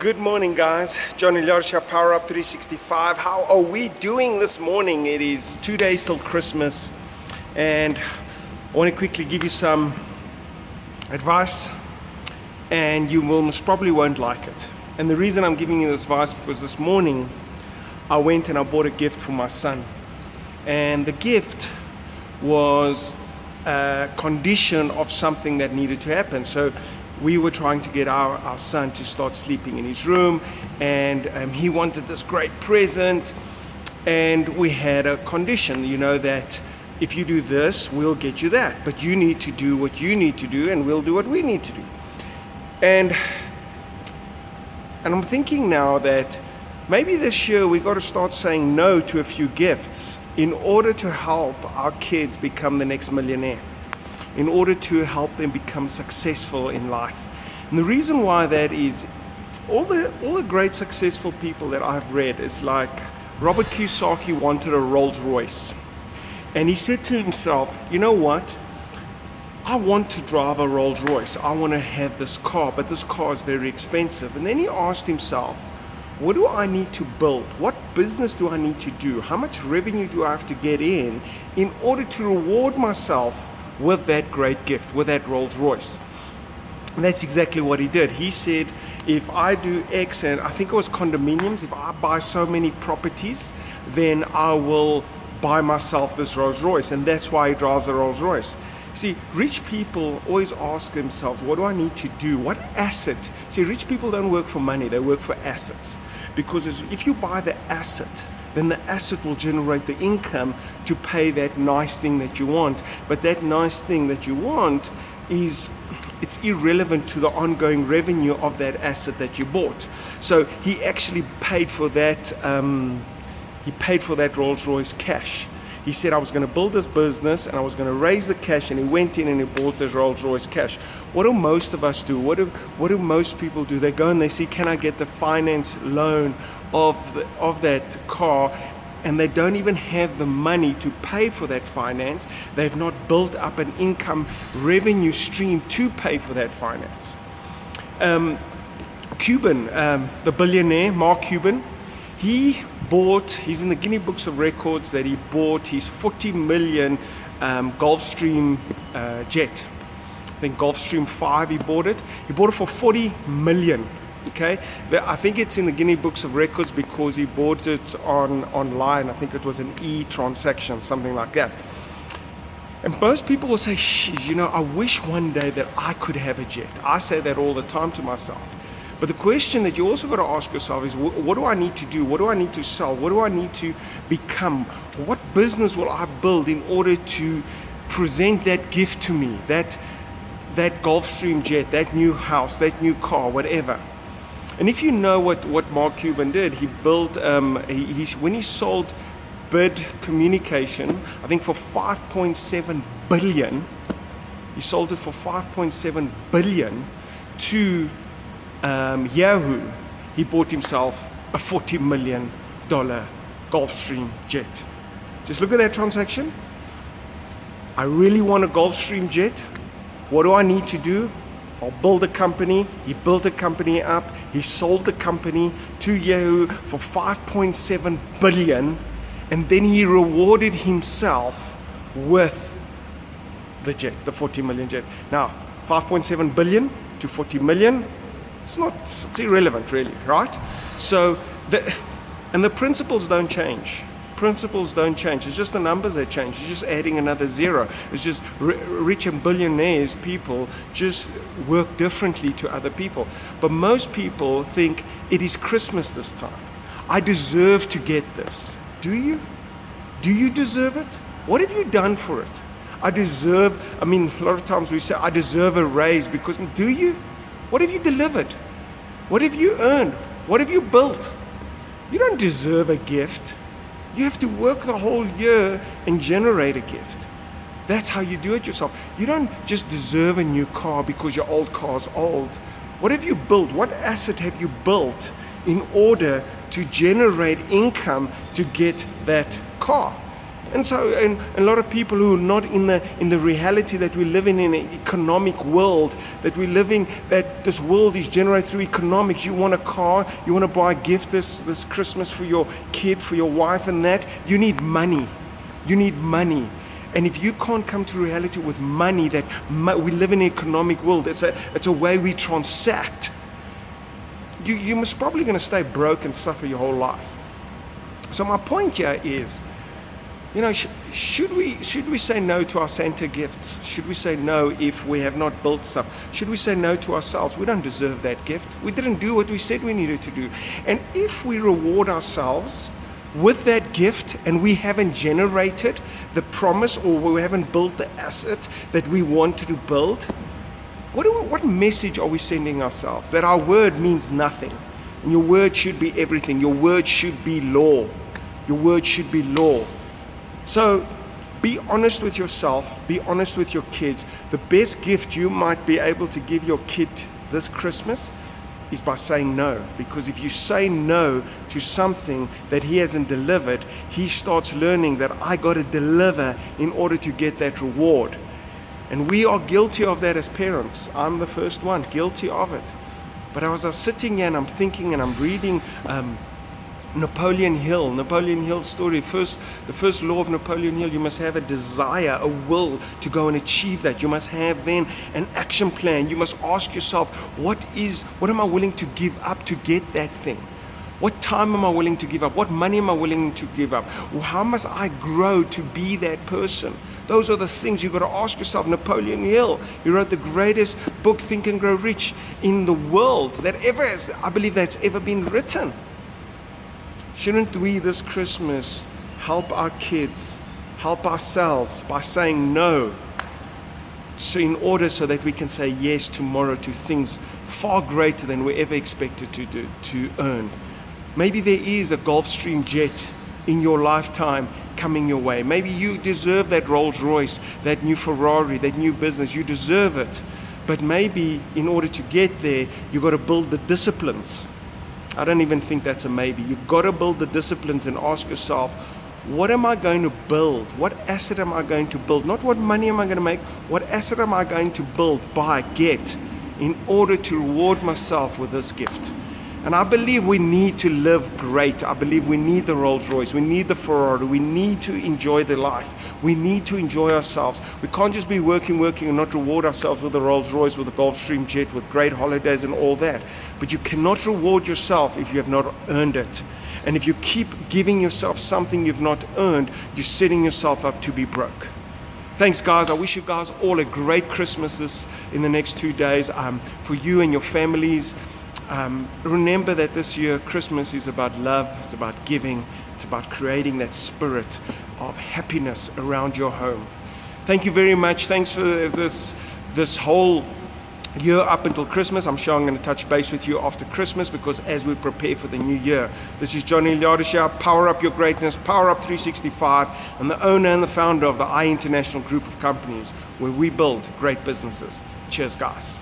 Good morning, guys. Johnny Larsha, Power Up 365. How are we doing this morning? It is 2 days till Christmas, and I want to quickly give you some advice, and you most probably won't like it. And the reason I'm giving you this advice because this morning I went and I bought a gift for my son, and the gift was a condition of something that needed to happen. So we were trying to get our son to start sleeping in his room, and he wanted this great present, and we had a condition, that if you do this, we'll get you that, but you need to do what you need to do, and we'll do what we need to do. And I'm thinking now that maybe this year we got to start saying no to a few gifts in order to help our kids become the next millionaire, in order to help them become successful in life. And the reason why that is, all the great successful people that I've read is like Robert Kiyosaki wanted a Rolls Royce. And he said to himself, you know what? I want to drive a Rolls Royce. I want to have this car, but this car is very expensive. And then he asked himself, what do I need to build? What business do I need to do? How much revenue do I have to get in order to reward myself with that great gift, with that Rolls Royce? And that's exactly what he did. He said, if I do X, and I think it was condominiums, if I buy so many properties, then I will buy myself this Rolls Royce. And that's why he drives a Rolls Royce. See, rich people always ask themselves, what do I need to do? What asset? See, rich people don't work for money, they work for assets. Because if you buy the asset, then the asset will generate the income to pay that nice thing that you want. But that nice thing that you want it's irrelevant to the ongoing revenue of that asset that you bought. So he actually paid for that. He paid for that Rolls Royce cash. He said, I was going to build this business and I was going to raise the cash, and he went in and he bought this Rolls Royce cash. What do most of us do? What do most people do? They go and they see, can I get the finance loan of that car? And they don't even have the money to pay for that finance. They've not built up an income revenue stream to pay for that finance. Cuban, the billionaire, Mark Cuban, he's in the Guinness Books of Records that he bought his 40 million Gulfstream jet. I think Gulfstream 5 he bought it. He bought it for 40 million. Okay, I think it's in the Guinness Books of Records because he bought it online. I think it was an e-transaction, something like that. And most people will say, I wish one day that I could have a jet. I say that all the time to myself. But the question that you also got to ask yourself is, what do I need to do? What do I need to sell? What do I need to become? What business will I build in order to present that gift to me, that Gulfstream jet, that new house, that new car, whatever? And if you know what Mark Cuban did, he built, when he sold Bid Communication, I think for 5.7 billion, he sold it for 5.7 billion to Yahoo. He bought himself a $40 million Gulfstream jet. Just look at that transaction. I really want a Gulfstream jet. What do I need to do? I'll build a company. He built a company up. He sold the company to Yahoo for 5.7 billion, and then he rewarded himself with the jet, the 40 million jet. Now, 5.7 billion to 40 million, it's irrelevant really, right? So, the principles don't change. Principles don't change. It's just the numbers that change. It's just adding another zero. It's just rich and billionaires people just work differently to other people. But most people think it is Christmas this time. I deserve to get this. Do you? Do you deserve it? What have you done for it? A lot of times we say, I deserve a raise because, do you? What have you delivered? What have you earned? What have you built? You don't deserve a gift. You have to work the whole year and generate a gift. That's how you do it yourself. You don't just deserve a new car because your old car's old. What have you built? What asset have you built in order to generate income to get that car? And so, and a lot of people who are not in the reality that we live in an economic world, that we're living, that this world is generated through economics. You want a car, you want to buy a gift this Christmas for your kid, for your wife and that, you need money. You need money. And if you can't come to reality with money, that we live in an economic world, it's a way we transact, you're most probably going to stay broke and suffer your whole life. So my point here is, should we say no to our Santa gifts? Should we say no if we have not built stuff? Should we say no to ourselves? We don't deserve that gift. We didn't do what we said we needed to do. And if we reward ourselves with that gift and we haven't generated the promise, or we haven't built the asset that we wanted to build, what message are we sending ourselves? That our word means nothing. And your word should be everything. Your word should be law. Your word should be law. So be honest with yourself, be honest with your kids. The best gift you might be able to give your kid this Christmas is by saying no. Because if you say no to something that he hasn't delivered, he starts learning that I got to deliver in order to get that reward. And we are guilty of that as parents. I'm the first one, guilty of it. But I was sitting here and I'm thinking and I'm reading Napoleon Hill's story. The first law of Napoleon Hill, you must have a desire, a will to go and achieve that. You must have then an action plan. You must ask yourself, what am I willing to give up to get that thing? What time am I willing to give up? What money am I willing to give up? How must I grow to be that person? Those are the things you've got to ask yourself. Napoleon Hill, he wrote the greatest book, Think and Grow Rich, in the world that ever has, I believe, that's ever been written. Shouldn't we this Christmas help our kids, help ourselves by saying no, so so that we can say yes tomorrow to things far greater than we ever expected to earn? Maybe there is a Gulfstream jet in your lifetime coming your way. Maybe you deserve that Rolls Royce, that new Ferrari, that new business. You deserve it. But maybe in order to get there, you've got to build the disciplines. I don't even think that's a maybe. You've got to build the disciplines and ask yourself, what am I going to build? What asset am I going to build? Not what money am I going to make, what asset am I going to build, buy, get, in order to reward myself with this gift? And I believe we need to live great. I believe we need the Rolls Royce. We need the Ferrari. We need to enjoy the life. We need to enjoy ourselves. We can't just be working and not reward ourselves with the Rolls Royce, with the Gulfstream jet, with great holidays and all that. But you cannot reward yourself if you have not earned it. And if you keep giving yourself something you've not earned, you're setting yourself up to be broke. Thanks, guys. I wish you guys all a great Christmas in the next 2 days for you and your families. Remember that this year Christmas is about love, it's about giving, it's about creating that spirit of happiness around your home. Thank you very much. Thanks for this whole year up until Christmas. I'm sure I'm going to touch base with you after Christmas, because as we prepare for the new year. This is Johnny Lyadisha, Power Up Your Greatness, Power Up 365, and the owner and the founder of the I International Group of Companies, where we build great businesses. Cheers, guys.